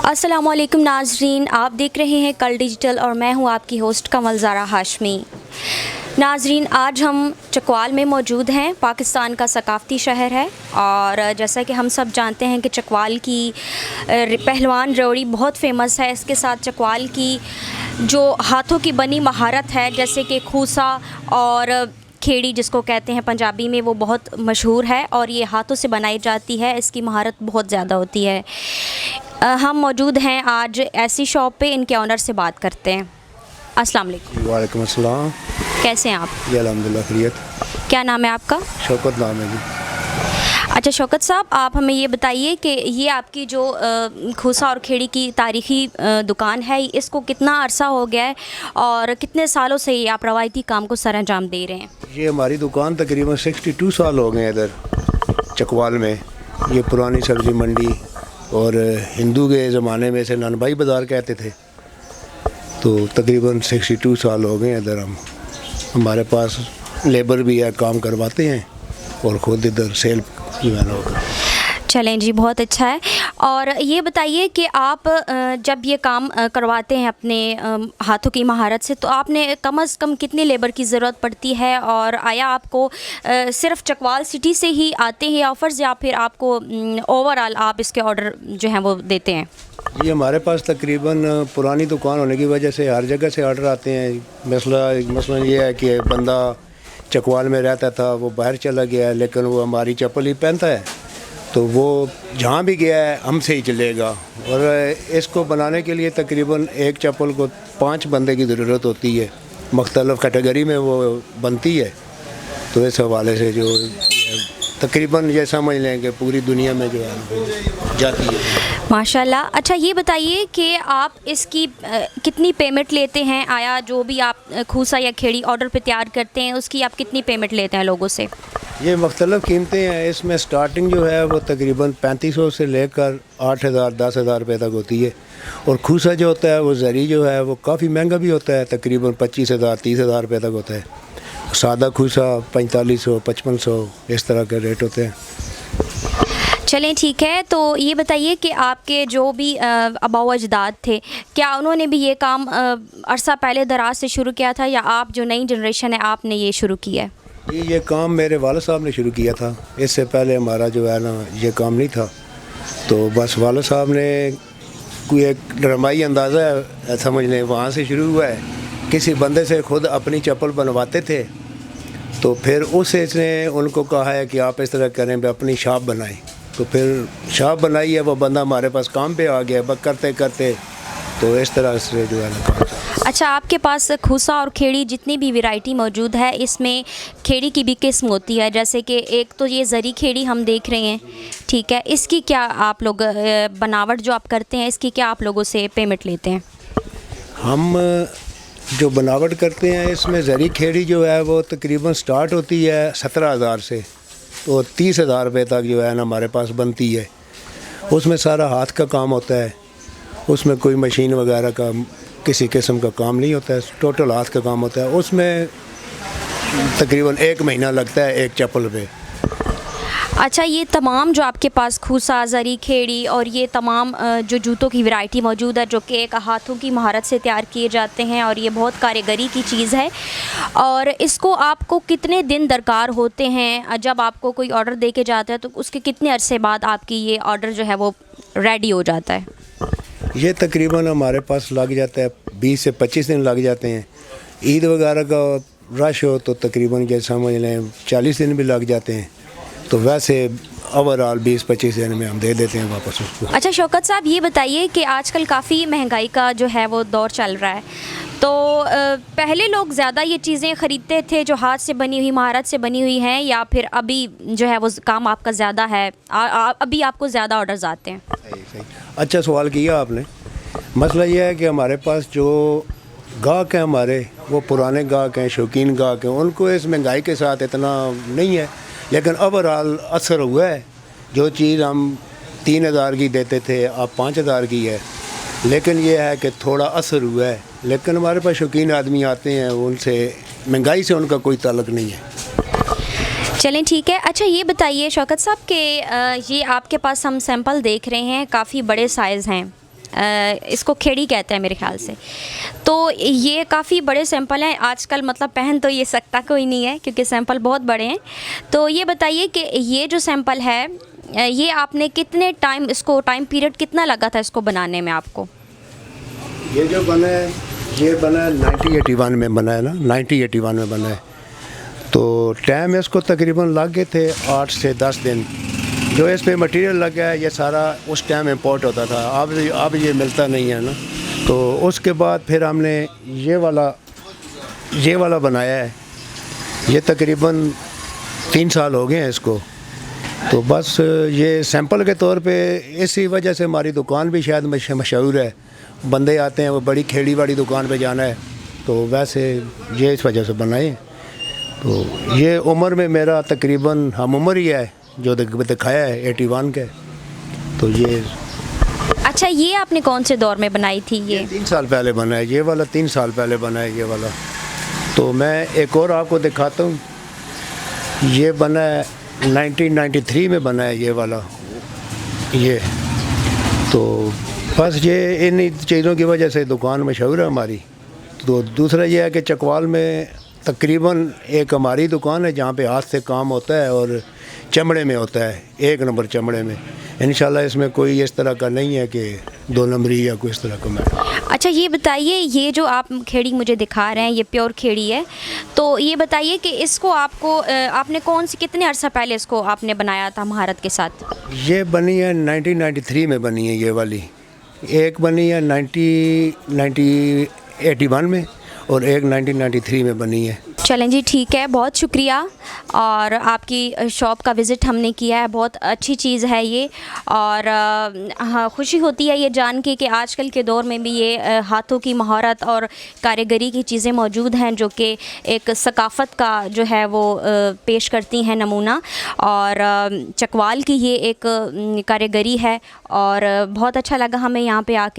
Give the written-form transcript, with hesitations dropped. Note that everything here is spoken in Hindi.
अस्सलामुअलैकुम नाजरीन, आप देख रहे हैं कल डिजिटल और मैं हूं आपकी होस्ट कमल ज़ारा हाशमी। नाजरीन, आज हम चकवाल में मौजूद हैं। पाकिस्तान का सकाफ़ती शहर है और जैसा कि हम सब जानते हैं कि चकवाल की पहलवान रेवड़ी बहुत फेमस है। इसके साथ चकवाल की जो हाथों की बनी महारत है, जैसे कि खूसा और खेड़ी जिसको कहते हैं पंजाबी में, वो बहुत मशहूर है और ये हाथों से बनाई जाती है। इसकी महारत बहुत ज़्यादा होती है। हम मौजूद हैं आज ऐसी शॉप पे, इनके ऑनर से बात करते हैं। अस्सलाम वालेकुम। वालेकुम अस्सलाम। कैसे हैं आप? जी अल्हम्दुलिल्लाह खैरियत। क्या नाम है आपका? शौकत नाम है जी। अच्छा शौकत साहब, आप हमें ये बताइए कि ये आपकी जो खूसा और खेड़ी की तारीख़ी दुकान है, इसको कितना अरसा हो गया है और कितने सालों से ये आप रवायती काम को सरअंजाम दे रहे हैं? ये हमारी दुकान तकरीबन 62 साल हो गए हैं इधर चकवाल में। ये पुरानी सब्ज़ी मंडी और हिंदू के ज़माने में से ननभाई बाज़ार कहते थे, तो तकरीबन 62 साल हो गए इधर। हमारे पास लेबर भी है, काम करवाते हैं और ख़ुद इधर सेल भी मैंने होगा। चलें जी, बहुत अच्छा है। और ये बताइए कि आप जब ये काम करवाते हैं अपने हाथों की महारत से, तो आपने कम से कम कितनी लेबर की ज़रूरत पड़ती है? और आया आपको सिर्फ चकवाल सिटी से ही आते हैं ऑफ़र्स, या फिर आपको ओवरऑल आप इसके ऑर्डर जो हैं वो देते हैं? ये हमारे पास तकरीबन पुरानी दुकान होने की वजह से हर जगह से ऑर्डर आते हैं। मसला ये है कि बंदा चकवाल में रहता था, वो बाहर चला गया है, लेकिन वो हमारी चप्पल ही पहनता है, तो वो जहाँ भी गया है हमसे ही चलेगा। और इसको बनाने के लिए तकरीबन एक चप्पल को 5 बंदे की ज़रूरत होती है। मुख्तलिफ़ कैटेगरी में वो बनती है, तो इस हवाले से जो तकरीबन ये समझ लें कि पूरी दुनिया में जो है जाती है माशाल्लाह। अच्छा ये बताइए कि आप इसकी कितनी पेमेंट लेते हैं? आया जो भी आप खूसा या खेड़ी ऑर्डर पे तैयार करते हैं, उसकी आप कितनी पेमेंट लेते हैं लोगों से? ये मुख्तलिफ़ कीमतें हैं। इसमें स्टार्टिंग जो है वो तकरीबन 3500 से लेकर 8000 10,000 रुपये तक होती है। और खूसा जो होता है वो ज़री जो है वो काफ़ी महंगा भी होता है, तकरीबन 25,000 30,000 रुपये तक होता है। सादा खूसा 4500 5500 इस तरह के रेट होते हैं। चलें ठीक है, तो ये बताइए कि आपके जो भी आबाओ अजदाद थे, क्या उन्होंने भी ये काम अरसा पहले दराज से शुरू किया था, या आप जो नई जनरेशन है आपने ये शुरू किया है? ये काम मेरे वालिद साहब ने शुरू किया था। इससे पहले हमारा जो है ना ये काम नहीं था, तो बस वालिद साहब ने कोई एक ड्रामाई अंदाज़ा है समझ लें, वहाँ से शुरू हुआ है। किसी बंदे से ख़ुद अपनी चप्पल बनवाते थे, तो फिर उसने उनको कहा है कि आप इस तरह करें, अपनी शॉप बनाएं। तो फिर शॉप बनाई है, वो बंदा हमारे पास काम पे आ गया करते करते, तो इस तरह से जो है ना काम। अच्छा, आपके पास खूसा और खेड़ी जितनी भी वैरायटी मौजूद है, इसमें खेड़ी की भी किस्म होती है, जैसे कि एक तो ये ज़री खेड़ी हम देख रहे हैं, ठीक है, इसकी क्या आप लोग बनावट जो आप करते हैं, इसकी क्या आप लोगों से पेमेंट लेते हैं? हम जो बनावट करते हैं इसमें ज़री खेड़ी जो है वो तकरीबन स्टार्ट होती है 17,000 से, तो 30,000 रुपये तक जो है ना हमारे पास बनती है। उसमें सारा हाथ का काम होता है, उसमें कोई मशीन वगैरह का किसी किस्म का काम नहीं होता है, टोटल हाथ का काम होता है। उसमें तकरीबन 1 महीना लगता है एक चप्पल पे। अच्छा, ये तमाम जो आपके पास खूसा, ज़री, खेड़ी और ये तमाम जो जूतों की वैरायटी मौजूद है, जो कि एक हाथों की महारत से तैयार किए जाते हैं और ये बहुत कारीगरी की चीज़ है, और इसको आपको कितने दिन दरकार होते हैं? जब आपको कोई ऑर्डर दे के जाता है तो उसके कितने अरसे बाद आपकी ये ऑर्डर जो है वो रेडी हो जाता है? ये तकरीबन हमारे पास लग जाता है 20 से 25 दिन लग जाते हैं। ईद वगैरह का रश हो तो तकरीबन ये समझ लें 40 दिन भी लग जाते हैं, तो वैसे ओवरऑल 20-25 दिन में हम दे देते हैं वापस उसको। अच्छा शौकत साहब, ये बताइए कि आजकल काफ़ी महंगाई का जो है वो दौर चल रहा है, तो पहले लोग ज़्यादा ये चीज़ें ख़रीदते थे जो हाथ से बनी हुई, महारत से बनी हुई हैं, या फिर अभी जो है वो काम आपका ज़्यादा है, अभी आपको ज़्यादा ऑर्डर्स आते हैं? सही। अच्छा सवाल किया आपने। मसला ये है कि हमारे पास जो गाहक हैं हमारे, वो पुराने गाहक हैं, शौकीन गाहक हैं, उनको इस महंगाई के साथ इतना नहीं है, लेकिन ओवरऑल असर हुआ है। जो चीज़ हम 3,000 की देते थे अब 5,000 की है, लेकिन ये है कि थोड़ा असर हुआ है। लेकिन हमारे पास शौकीन आदमी आते हैं, उनसे महंगाई से उनका कोई ताल्लुक़ नहीं है। चलें ठीक है। अच्छा ये बताइए शौकत साहब कि ये आपके पास हम सैंपल देख रहे हैं, काफ़ी बड़े साइज़ हैं, इसको खेड़ी कहते हैं मेरे ख्याल से। तो ये काफ़ी बड़े सैंपल हैं आजकल, मतलब पहन तो ये सकता कोई नहीं है क्योंकि सैंपल बहुत बड़े हैं। तो ये बताइए कि ये जो सैंपल है ये आपने कितने टाइम, इसको टाइम पीरियड कितना लगा था इसको बनाने में आपको? ये जो बना है ये बना है 1981 में बना है ना, 1981 में बना है। तो टाइम इसको तकरीबन लग गए थे 8 से 10 दिन। जो इस पे मटेरियल लगा है ये सारा उस टाइम इंपोर्ट होता था, अब ये मिलता नहीं है ना। तो उसके बाद फिर हमने ये वाला बनाया है। ये तकरीबन 3 साल हो गए हैं इसको। तो बस ये सैंपल के तौर पे इसी वजह से हमारी दुकान भी शायद मशहूर है। बंदे आते हैं वो बड़ी खेड़ी वाली दुकान पे जाना है, तो वैसे ये इस वजह से बनाए। तो ये उम्र में मेरा तकरीबन हम उम्र ही है जो दिखाया है 81 के। तो ये अच्छा, ये आपने कौन से दौर में बनाई थी? ये 3 साल पहले बना है, ये वाला 3 साल पहले बना है ये वाला। तो मैं एक और आपको दिखाता हूँ। ये बना है 1993 में बना है ये वाला। ये तो बस ये इन चीज़ों की वजह से दुकान मशहूर है हमारी। तो दूसरा ये है कि चकवाल में तकरीबन एक हमारी दुकान है जहाँ पे हाथ से काम होता है और चमड़े में होता है, 1 नंबर चमड़े में। इंशाल्लाह इसमें कोई इस तरह का नहीं है कि 2 नंबरी या कोई इस तरह का मैं। अच्छा, ये बताइए, ये जो आप खेड़ी मुझे दिखा रहे हैं ये प्योर खेड़ी है। तो ये बताइए कि इसको आपने कितने अरसा पहले इसको आपने बनाया था महारत के साथ? ये बनी है 1993 में बनी है ये वाली। एक बनी है 1981 में और एक 1993 में बनी है। चलें जी, ठीक है, बहुत शुक्रिया। और आपकी शॉप का विज़िट हमने किया है, बहुत अच्छी चीज़ है ये। और हाँ, खुशी होती है ये जान के कि आजकल के दौर में भी ये हाथों की महारत और कारीगरी की चीज़ें मौजूद हैं जो कि एक सकाफ़त का जो है वो पेश करती हैं नमूना। और चकवाल की ये एक कारीगरी है और बहुत अच्छा लगा हमें यहाँ पे आके।